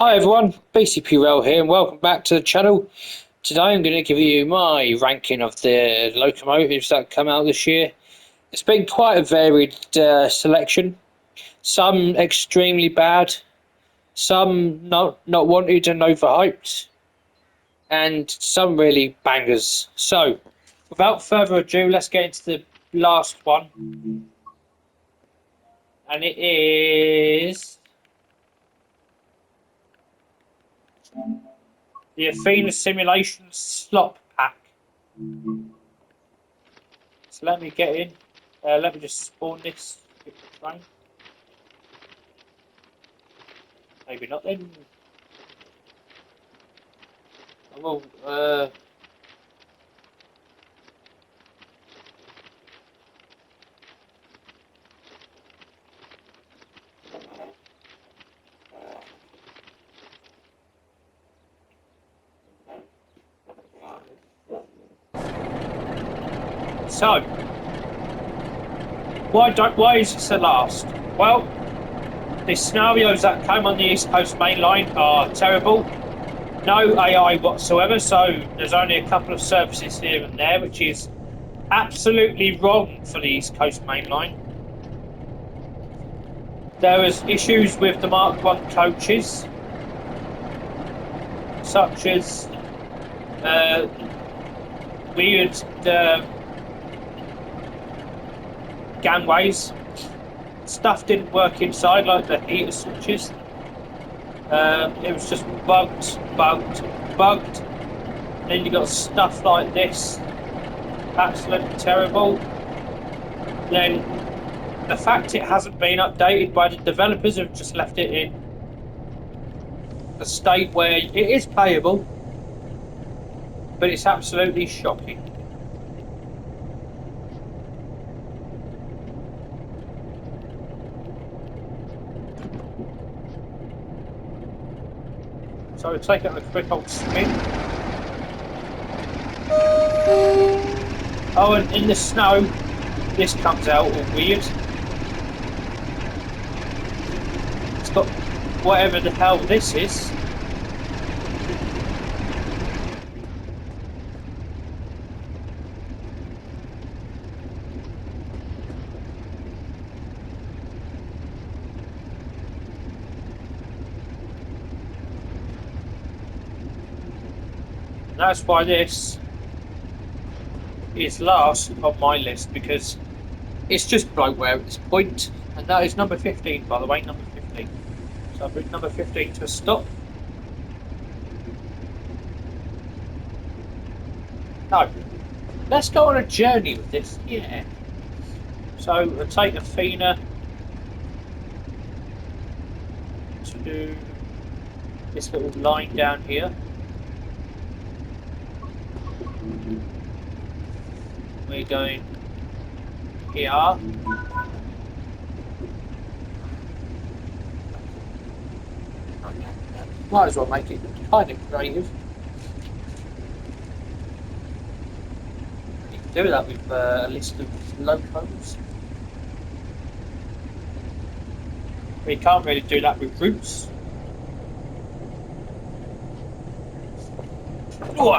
Hi everyone, BcpRail here and welcome back to the channel. Today I'm going to give you my ranking of the locomotives that come out this year. It's been quite a varied selection. Some extremely bad, some not wanted and overhyped, and some really bangers. So, without further ado, let's get into the last one. And it is the Athena Simulation Slop Pack. So let me get in. Let me just spawn this train. Maybe not then. Well, so why is this the last? Well, the scenarios that came on the East Coast Main Line are terrible. No AI whatsoever, so there's only a couple of services here and there, which is absolutely wrong for the East Coast Main Line. There was issues with the Mark 1 coaches, such as weird gangways. Stuff didn't work inside, like the heater switches. It was just bugged. Then you got stuff like this, absolutely terrible. Then the fact it hasn't been updated by the developers have just left it in a state where it is playable, but it's absolutely shocking. So we'll take it on a quick old spin. Oh, and in the snow, this comes out all weird. It's got whatever the hell this is. And that's why this is last on my list, because it's just bloatware at this point. And that is number 15, by the way, number 15. So I've bring number 15 to a stop. No, let's go on a journey with this, yeah. So we'll take Athena to this little line down here. We're going here. Might as well make it kind of creative. You can do that with a list of locos. We can't really do that with routes. Ooh.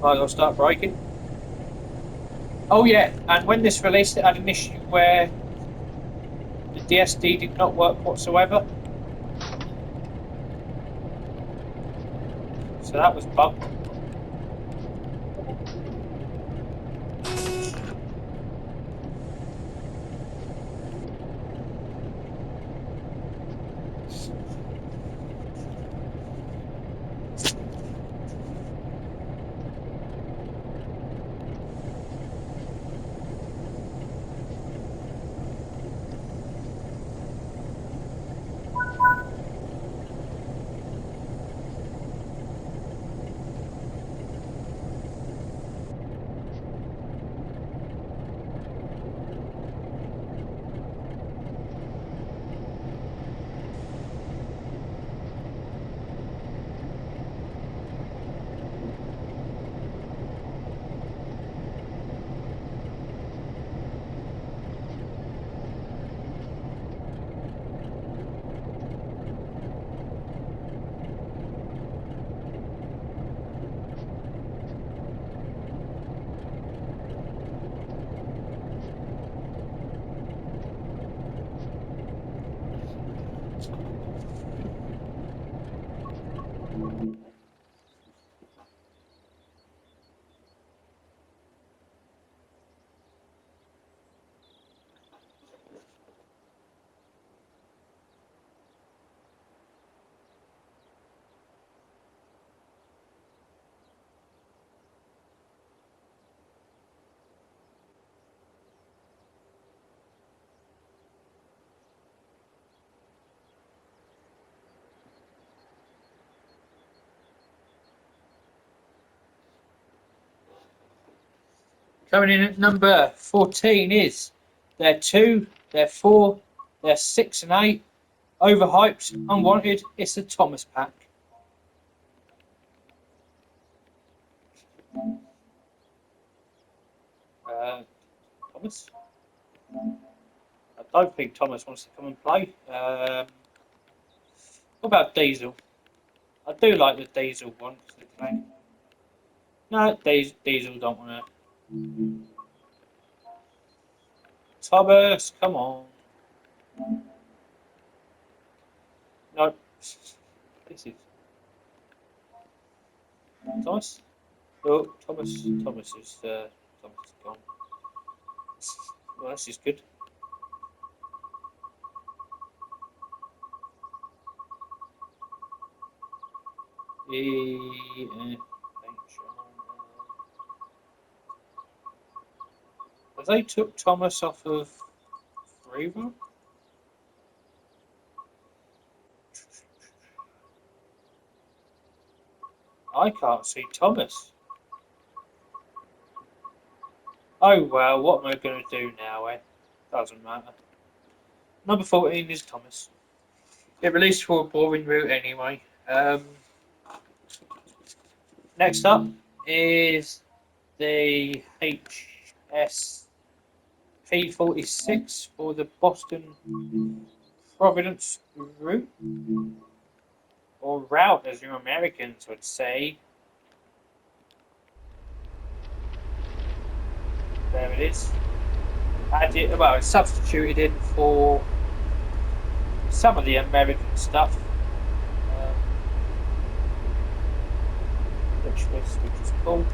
I'll start braking. Oh yeah, and when this released, it had an issue where the DSD did not work whatsoever. So that was bugged. Coming in at number 14 is they're 2, they're 4, they're 6 and 8. Overhyped, unwanted. It's the Thomas pack. Thomas? I don't think Thomas wants to come and play. What about Diesel? I do like the Diesel one. No, Diesel don't want to. Thomas, come on. No, this is Thomas. Oh, Thomas is gone. Well, this is good. They took Thomas off of Freeman? I can't see Thomas. Oh well, what am I going to do now, eh? Doesn't matter. Number 14 is Thomas. Get released for a boring route anyway. Next up is the HS P46 for the Boston Providence route, or route as you Americans would say. There it is. Well, it's substituted in for some of the American stuff, which is cool.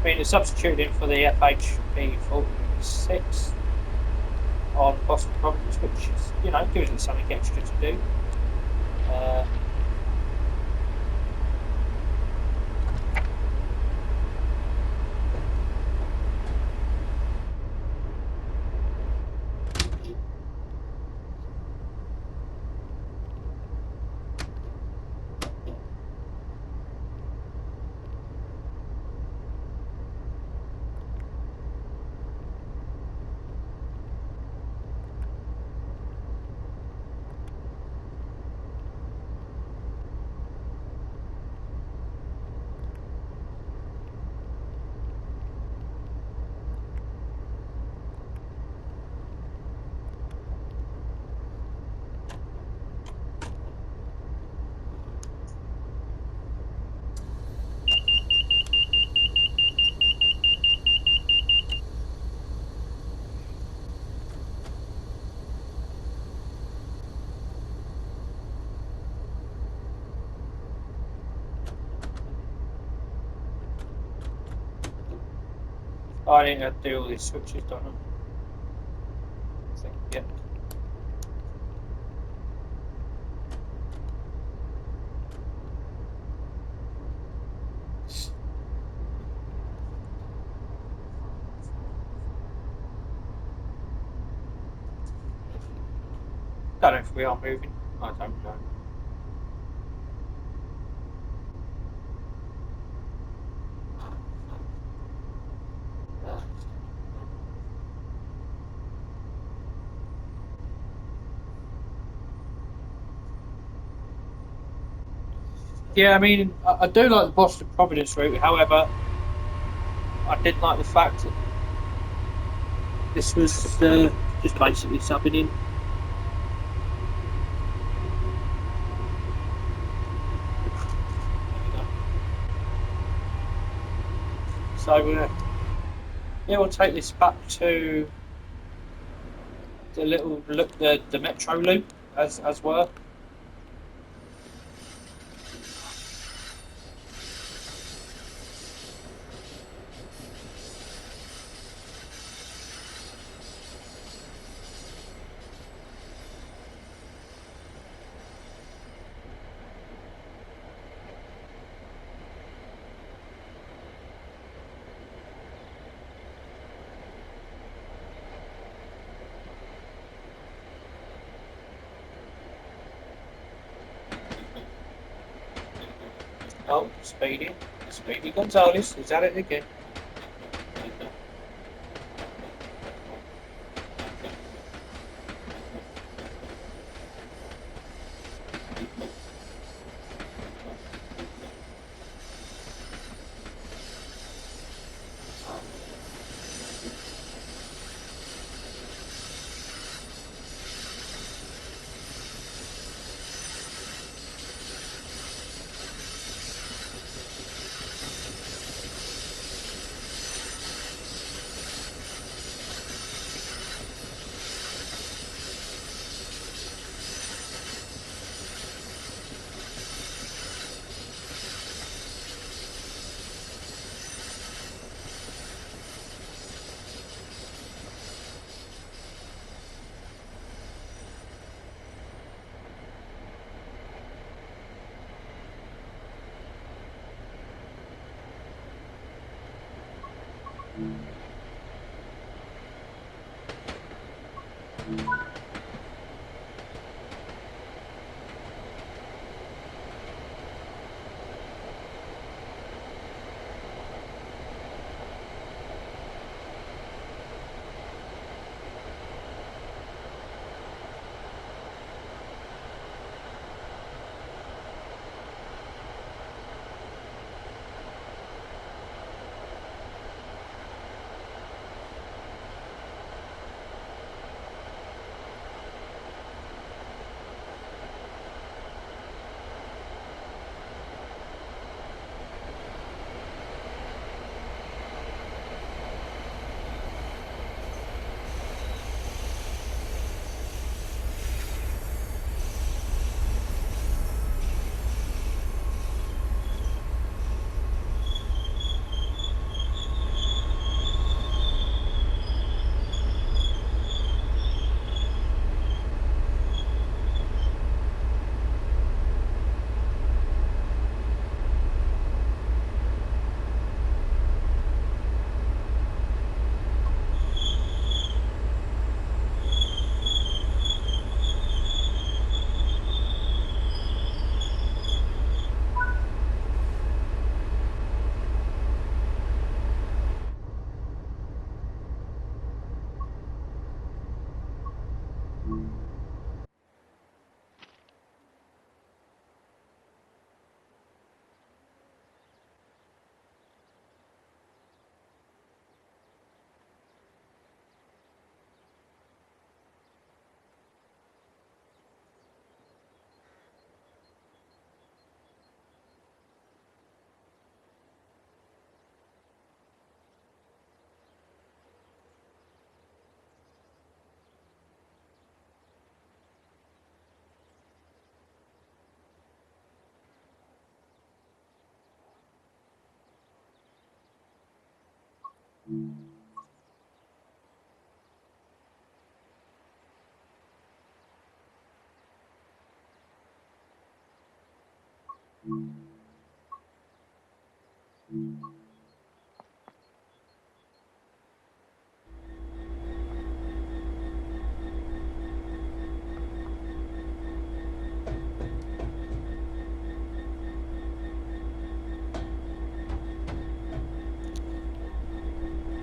I mean, it's substituted in for the FHP46 on Boston Providence, which is, gives it something extra to do. I need to do all these switches, don't I? Yep. I don't know if we are moving. I don't know. Yeah, I mean, I do like the Boston Providence route. However, I didn't like the fact that this was just basically subbing in. So yeah, we'll take this back to the little look, the metro loop as well. Oh, Speedy Gonzales, is at it again.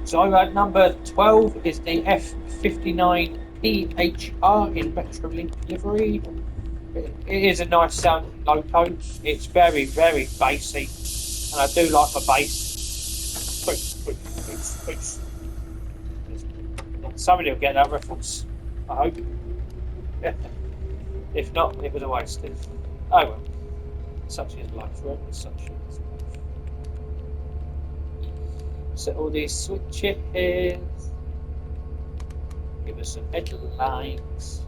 So at number 12 is the F59PHR in Metrolink livery. It is a nice sounding loco. It's very, very bassy, and I do like the bass. Push. Somebody will get that reference, I hope. If not, it was a waste. Oh well, such is life, right? Such is life. Set all these switches. Give us some headlines.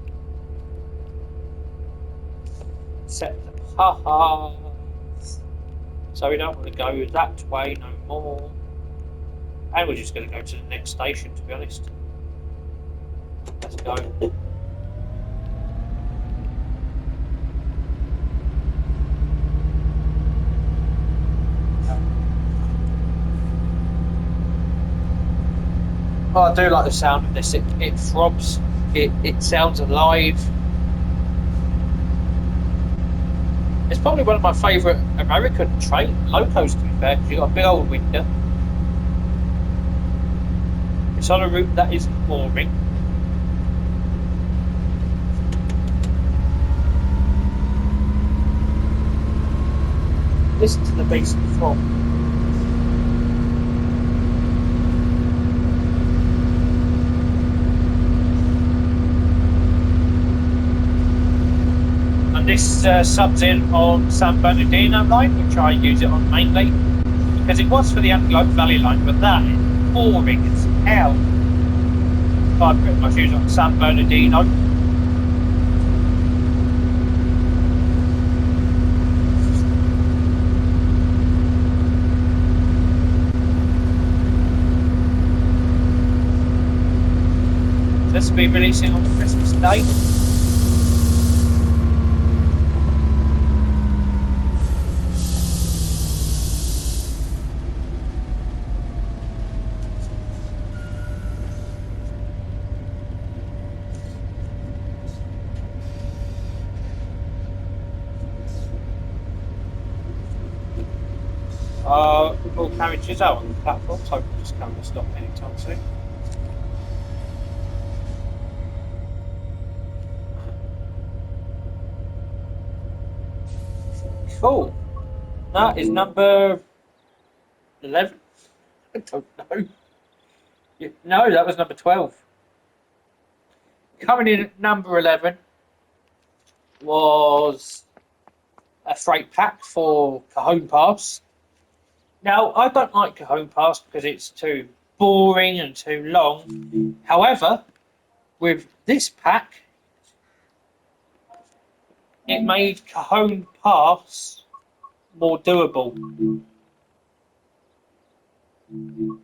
Set the paths. So we don't want to go that way no more. And we're just going to go to the next station, to be honest. Let's go. Oh, I do like the sound of this. It throbs. It sounds alive. It's probably one of my favourite American locos, to be fair, because you've got a big old window. It's on a route that isn't boring. Listen to the bass of the throb. And this subs in on San Bernardino line, which I use it on mainly, because it was for the Antelope Valley line, but that is boring as hell. I pretty much use it on San Bernardino. This will be releasing on Christmas Day. All carriages out on the platform, so we'll just come to stop anytime soon. Cool. That is number 11. I don't know. No, that was number 12. Coming in at number 11 was a freight pack for Cajon Pass. Now, I don't like Cajon Pass because it's too boring and too long. However, with this pack, it made Cajon Pass more doable. And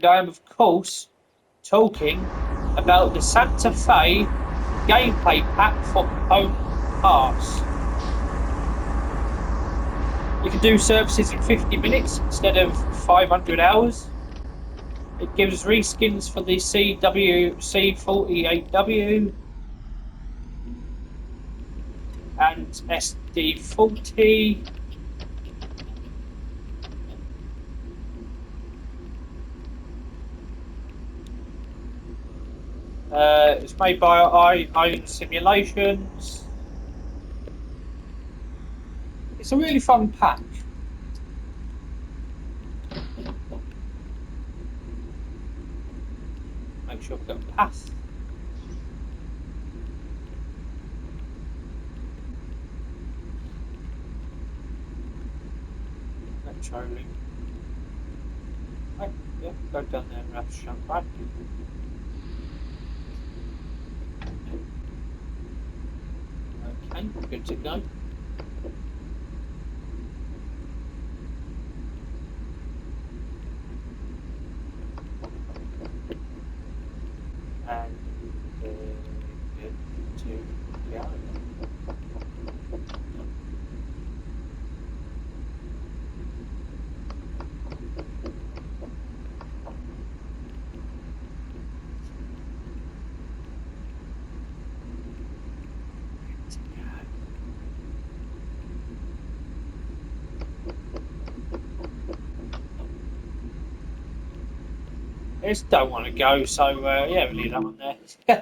I am, of course, talking about the Santa Fe gameplay pack for Cajon Pass. You can do services in 50 minutes instead of 500 hours. It gives reskins for the CWC48W and SD40. It's made by Own Simulations. It's a really fun pack. Make sure we've got a pass. Charlie. Right, yeah, go down there and have to jump back. Okay, we're good to go. And good to go. I just don't want to go, so yeah, we'll leave that one there.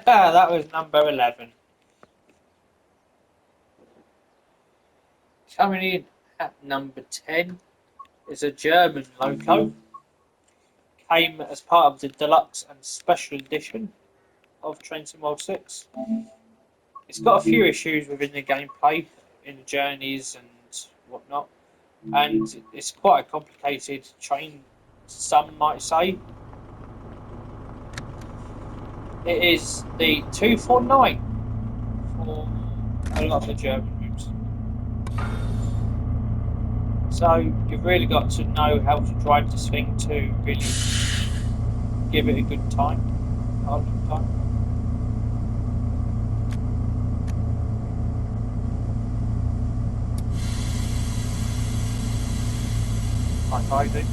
That was number 11. Coming in at number 10 is a German loco. Came as part of the deluxe and special edition of Train Sim World 6. It's got a few issues within the gameplay, in the journeys and whatnot, and it's quite a complicated train, some might say. It is the 249 for a lot of the German routes. So you've really got to know how to drive this thing to really give it a good time, hard time. Like I do.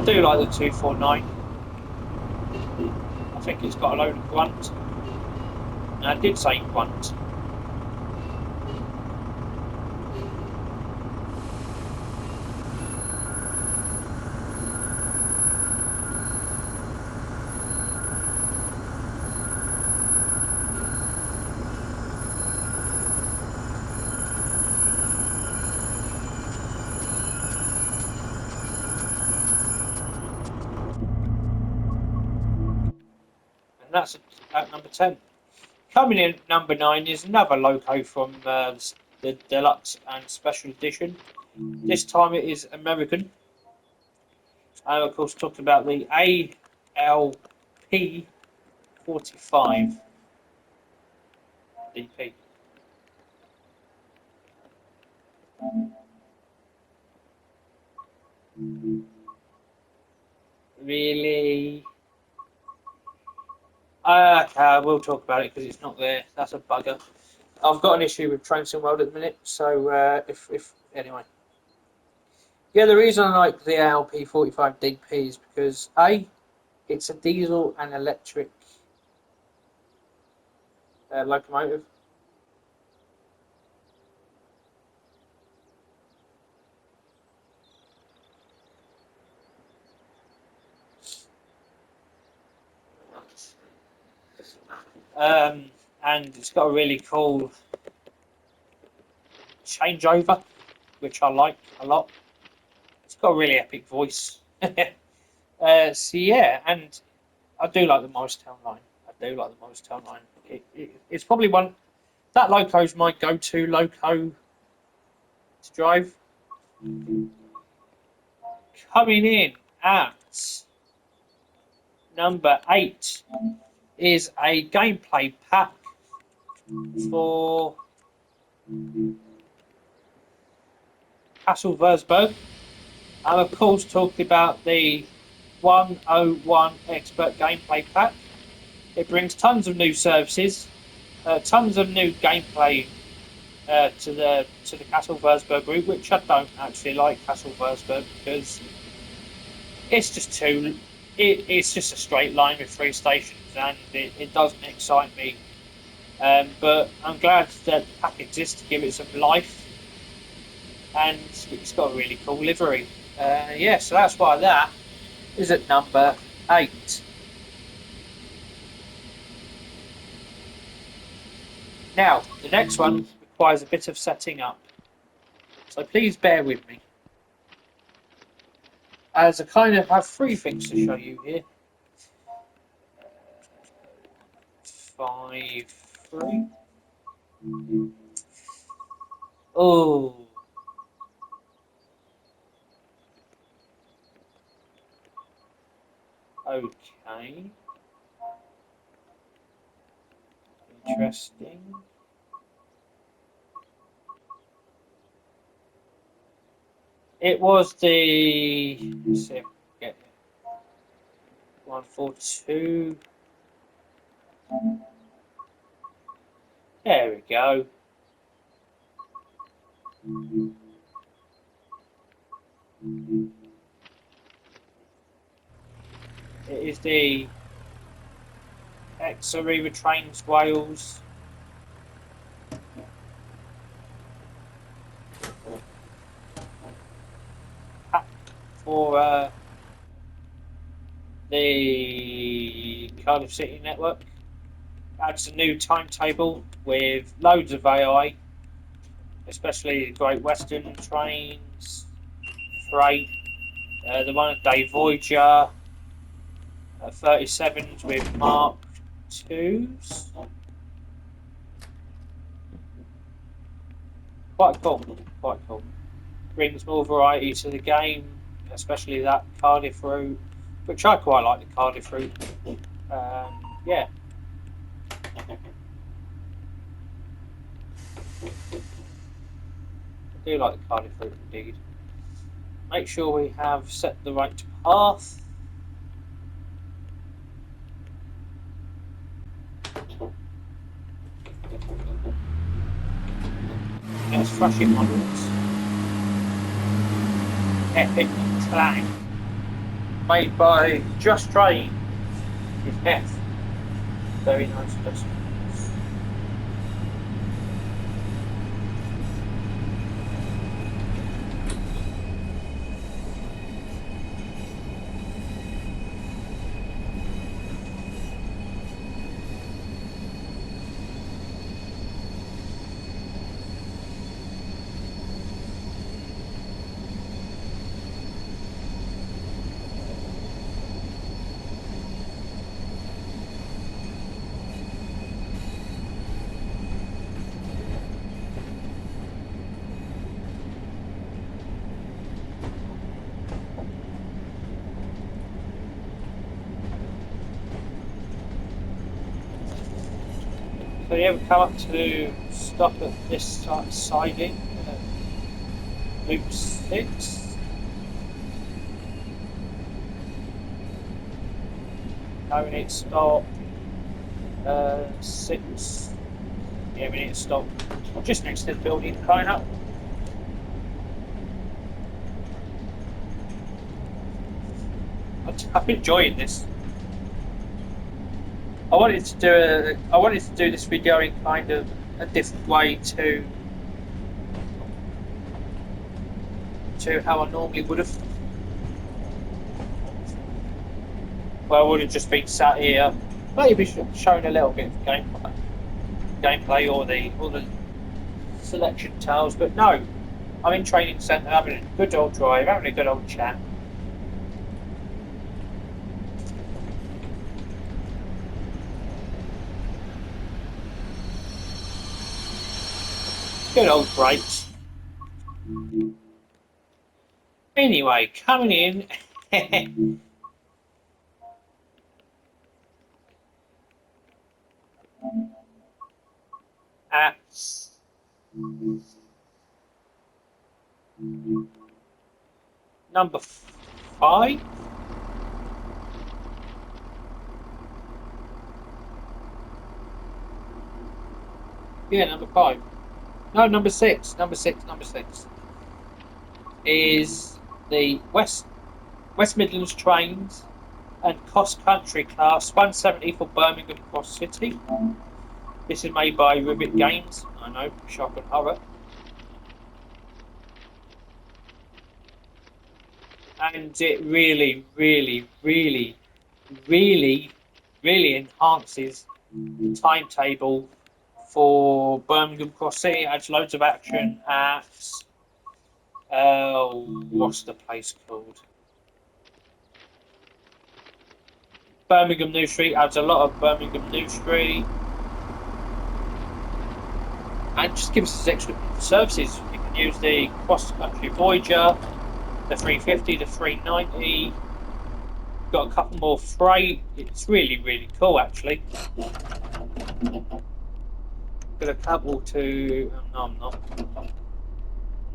do like the 249. I think it's got a load of grunt. And I did say grunt. That's at number 10. Coming in at number 9 is another Loco from the Deluxe and Special Edition. This time it is American. And of course talking about the ALP 45 DP. Really? We'll talk about it because it's not there. That's a bugger. I've got an issue with Train Sim World at the minute, so if anyway. Yeah, the reason I like the ALP 45 DP is because A, it's a diesel and electric locomotive. And it's got a really cool changeover, which I like a lot. It's got a really epic voice. So yeah, and I do like the Morristown line. It's probably one that loco's my go-to loco to drive. Coming in at number 8 is a gameplay pack for Castle Würzburg. I'm of course talking about the 101 Expert Gameplay Pack. It brings tons of new services, tons of new gameplay to the Castle Würzburg route, which I don't actually like Castle Würzburg because it's just it's just a straight line with 3 stations and it doesn't excite me. But I'm glad that the pack exists to give it some life, and it's got a really cool livery. Yeah, so that's why that is at number 8. Now, the next one requires a bit of setting up, so please bear with me, as I kind of have 3 things to show you here. 5, 3. Oh. Okay. Interesting. It was the, let's see if I can get 142. There we go. It is the Ex-Arriva Trains Wales. For the Cardiff City network. Adds a new timetable with loads of AI, especially the Great Western trains, freight, the one at Day Voyager, 37s with Mark 2s. Quite cool. Brings more variety to the game, especially that Cardiff route, which I quite like the Cardiff route. Yeah. I do like the Cardiff route indeed. Make sure we have set the right path. Let's thrash it onwards. Epic clang. made by Just Train. Yes, very nice customers. So yeah, we come up to stop at this siding, loop 6. Now we need to stop 6. Yeah, we need to stop just next to the building, kind of. I'm enjoying this. I wanted to do this video in kind of a different way to how I normally would have. Well, I would have just been sat here, maybe showing a little bit of gameplay or the selection tales, but no, I'm in training centre having a good old drive, having a good old chat. Good old breaks. Anyway, coming in. At number 5. Yeah, number 5. No, number 6. Number 6 is the West Midlands Trains and Cross Country Class 170 for Birmingham Cross City. This is made by Rivet Games. I know, shock and horror. And it really, really, really, really, really enhances the timetable for Birmingham Cross City. It adds loads of action at what's the place called? Birmingham New Street. Adds a lot of Birmingham New Street. And just gives us extra services. You can use the Cross Country Voyager, the 350, the 390. Got a couple more freight. It's really, really cool, actually. Got a couple to. No, I'm not. I'm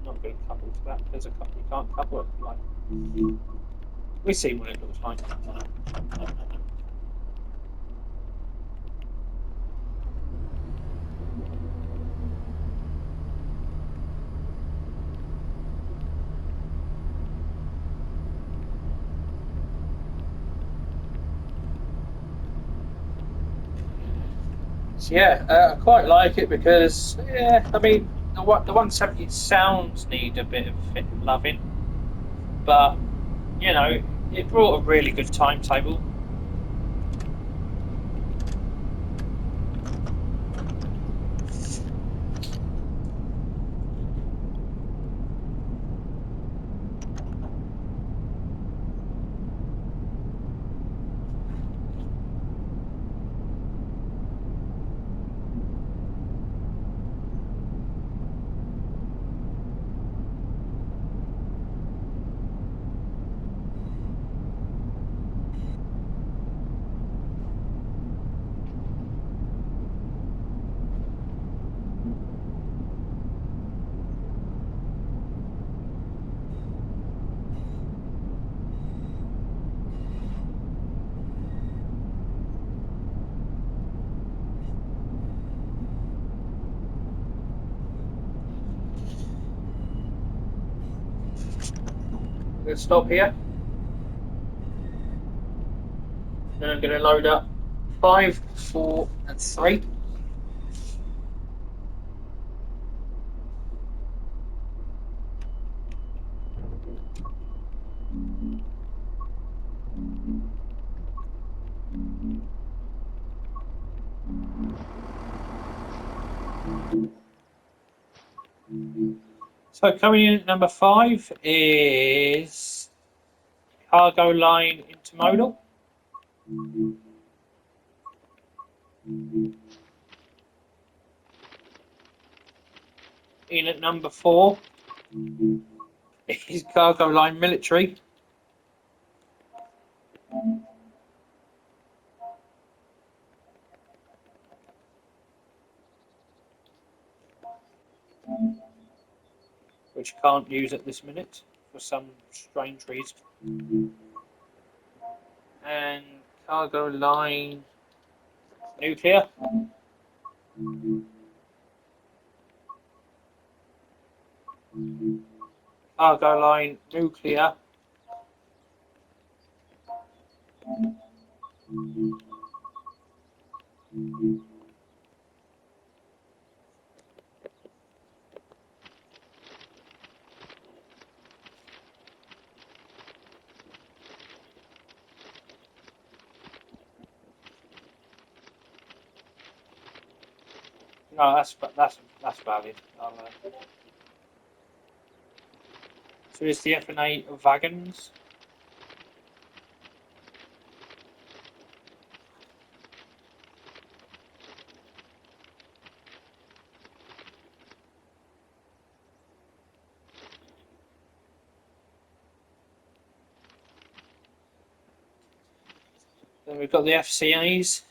not going to couple to that. There's a couple you can't couple it. Like, we see what it looks like. So yeah, I quite like it because, yeah, I mean, the 170 sounds need a bit of loving, but you know, it brought a really good timetable. Let's stop here. Then I'm going to load up 5, 4, and 3. So coming in at number 5 is cargo line intermodal. In at number 4 is cargo line military. Which I can't use at this minute for some strange reason. And cargo line nuclear. Cargo line nuclear. No, that's valid. So it's the F&A wagons. Then we've got the FCAs,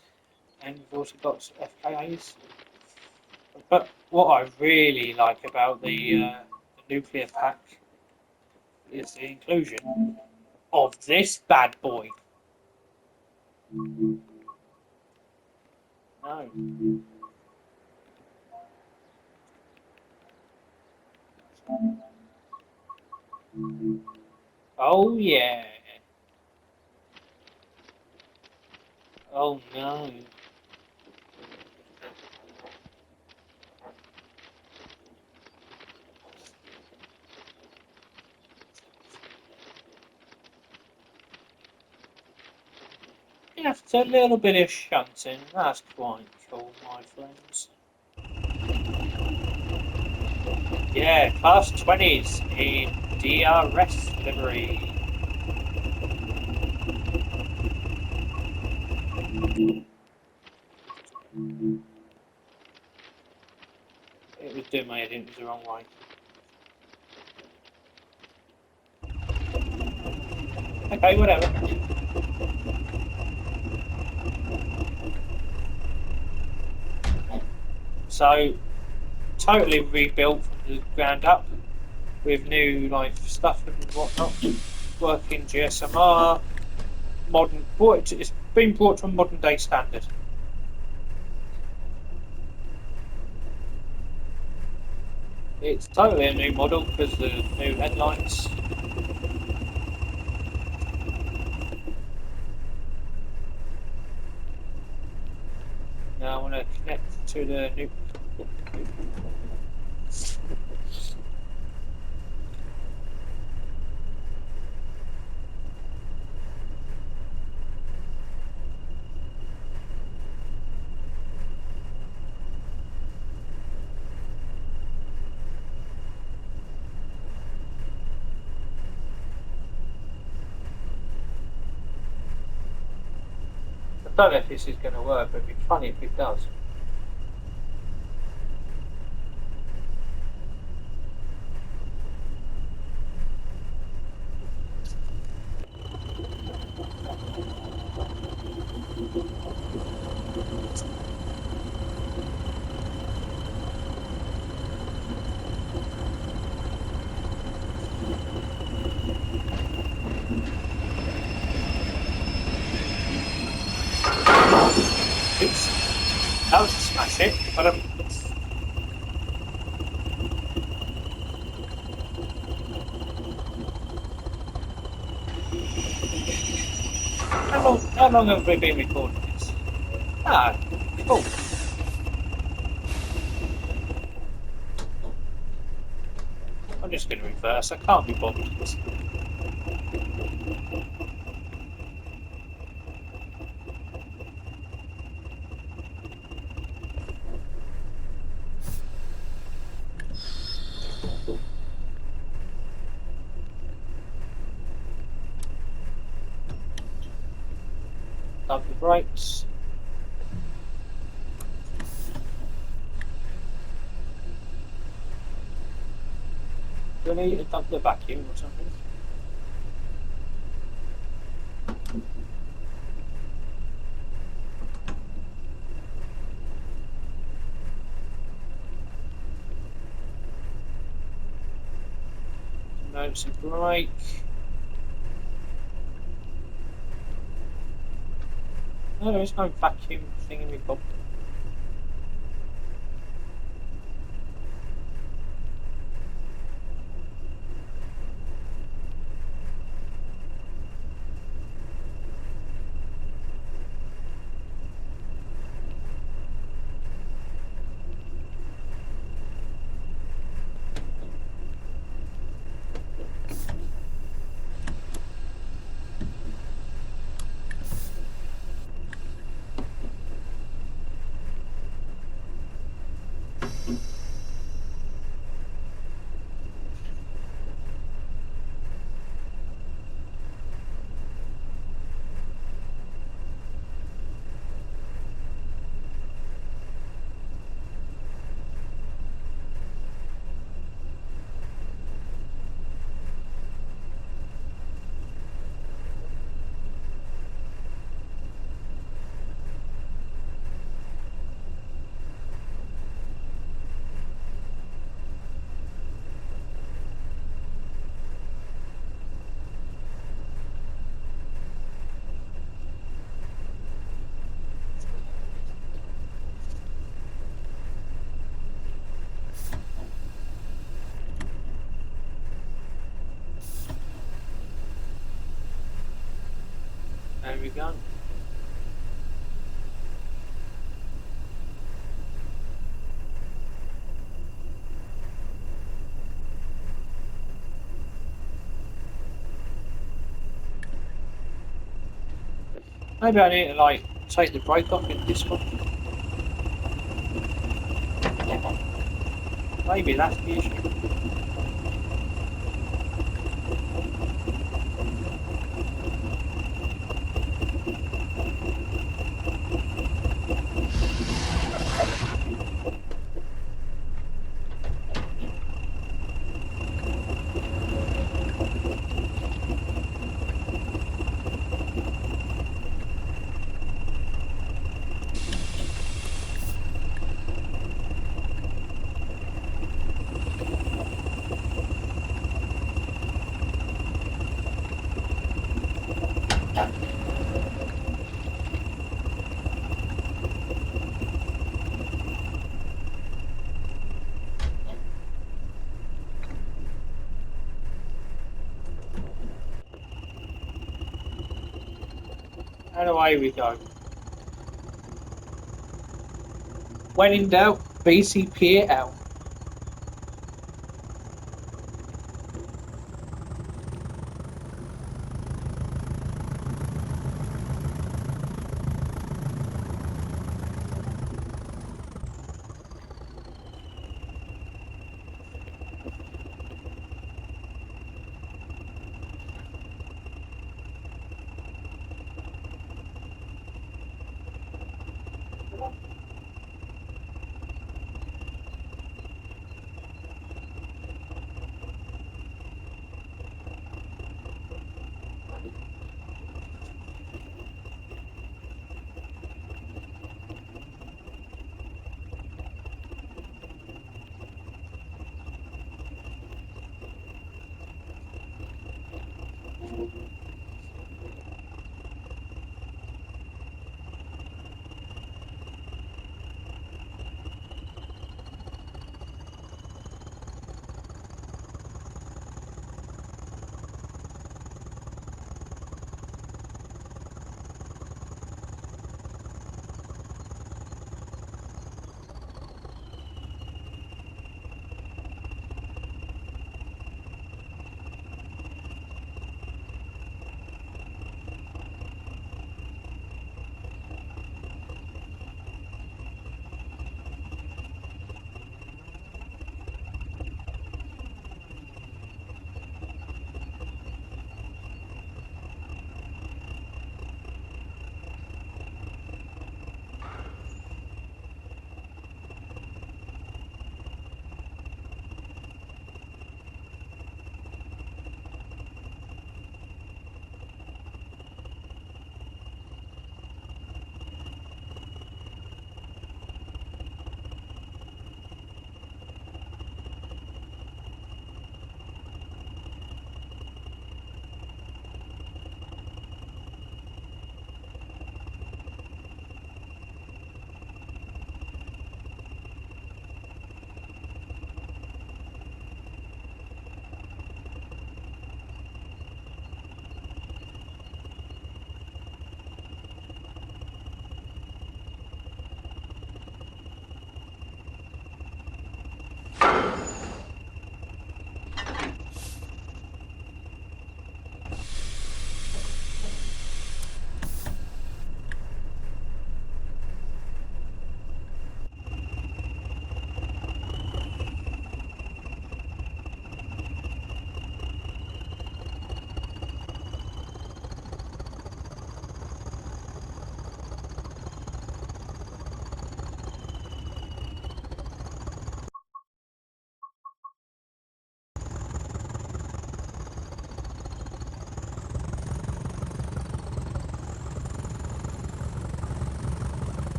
and we've also got FKAs. But what I really like about the nuclear pack is the inclusion of this bad boy. No. Oh yeah. Oh no. After a little bit of shunting, that's quite cool, my friends. Yeah, class 20s in DRS livery. It was doing my head in, it was the wrong way. Okay, whatever. So, totally rebuilt from the ground up with new stuff and whatnot. Working GSMR, modern. It's been brought to a modern day standard. It's totally a new model because of the new headlights. Now I want to connect to the new. I don't know if this is going to work, but it'd be funny if it does. Oops. That was a smash hit, but How long have we been recording this? Ah, cool. I'm just going to reverse. I can't be bothered with this. Dump the brakes. Do I need to dump the vacuum or something? Emergency brake. No, there is no vacuum thing in my bob. There we go. Maybe I need to like take the brake off in this one. Maybe that's the issue. And away we go. When in doubt, BcpRail's.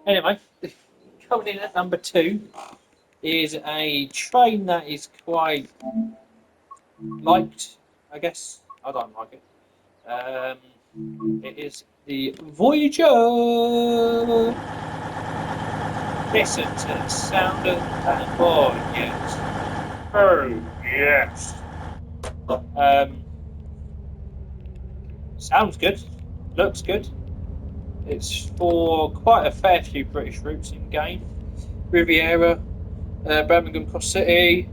Anyway, coming in at number 2 is a train that is quite liked, I guess. I don't like it. It is the Voyager. Listen to the sound of that. Oh, yes. Oh, yes. Sounds good. Looks good. It's for quite a fair few British routes in game. Riviera, Birmingham Cross City,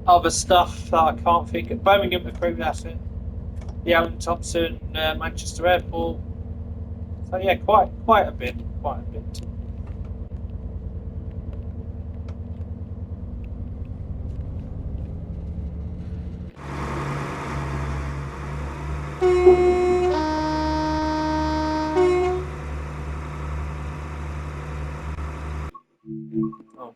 other stuff that I can't think of. Birmingham to Crewe, that's it. The Alan Thompson, Manchester Airport. So yeah, quite a bit. Quite a bit. Oh.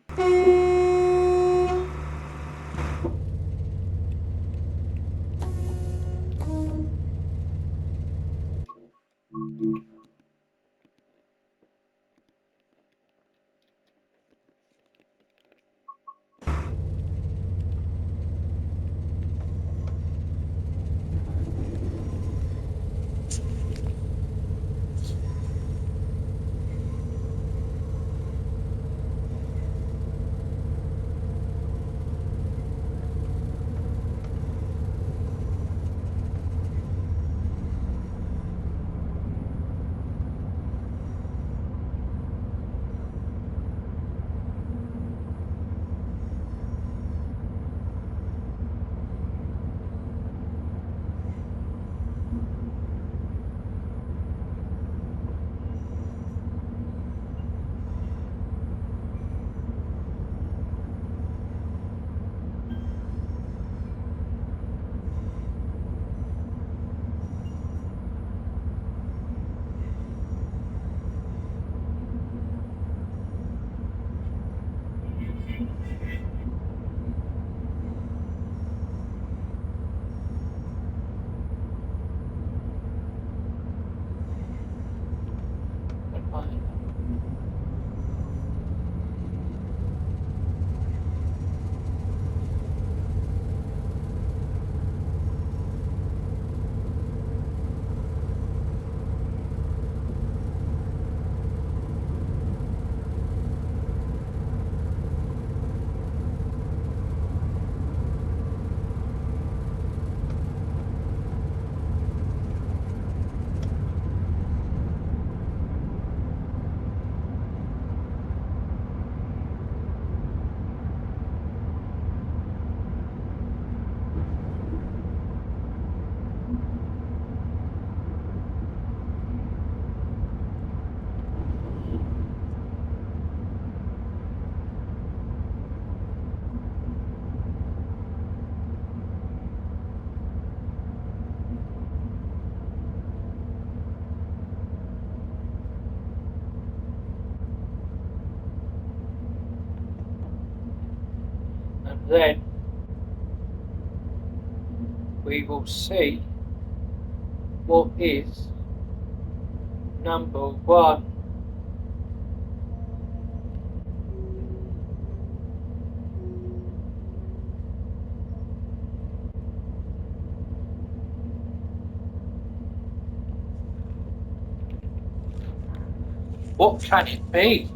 And then we will see what is number 1. What can it be?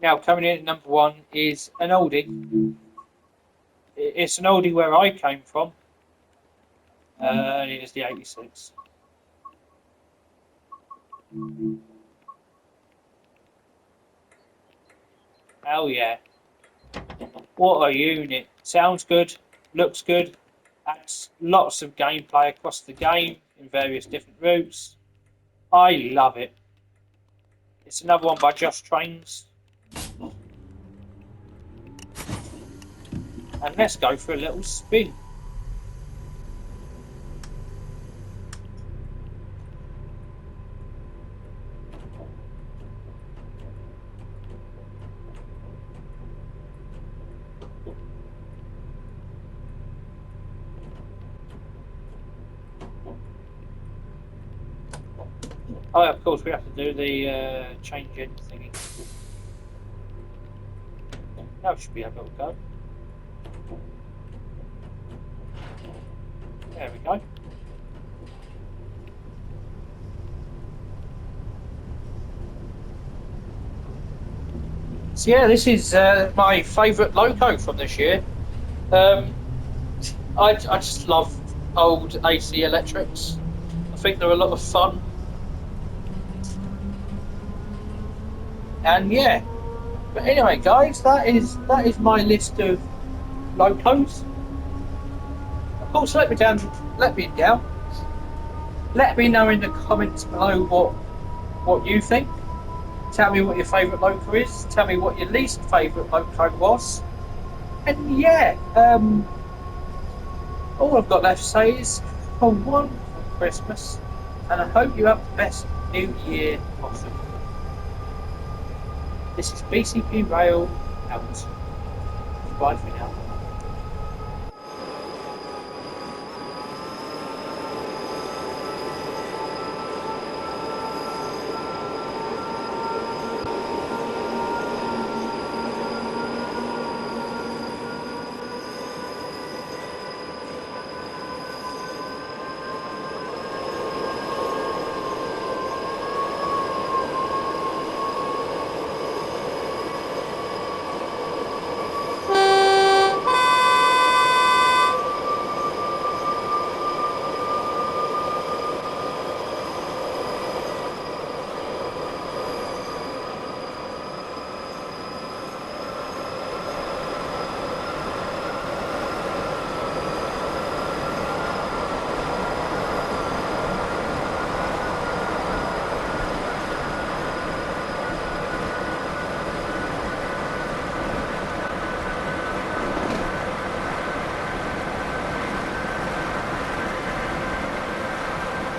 Now, coming in at number 1 is an oldie. It's an oldie where I came from. And it is the 86. Hell yeah. What a unit. Sounds good, looks good, adds lots of gameplay across the game in various different routes. I love it. It's another one by Just Trains. And let's go for a little spin. Oh, of course, we have to do the change in thingy. Now we should be able to go. There we go. So yeah, this is my favourite Loco from this year. I just love old AC electrics. I think they're a lot of fun. And yeah, but anyway, guys, that is my list of Locos. Of course, let me down. Let me know in the comments below what you think. Tell me what your favourite Loco is. Tell me what your least favourite Loco was. And yeah, all I've got left to say is a wonderful Christmas, and I hope you have the best New Year possible. This is BcpRail out. Bye for now.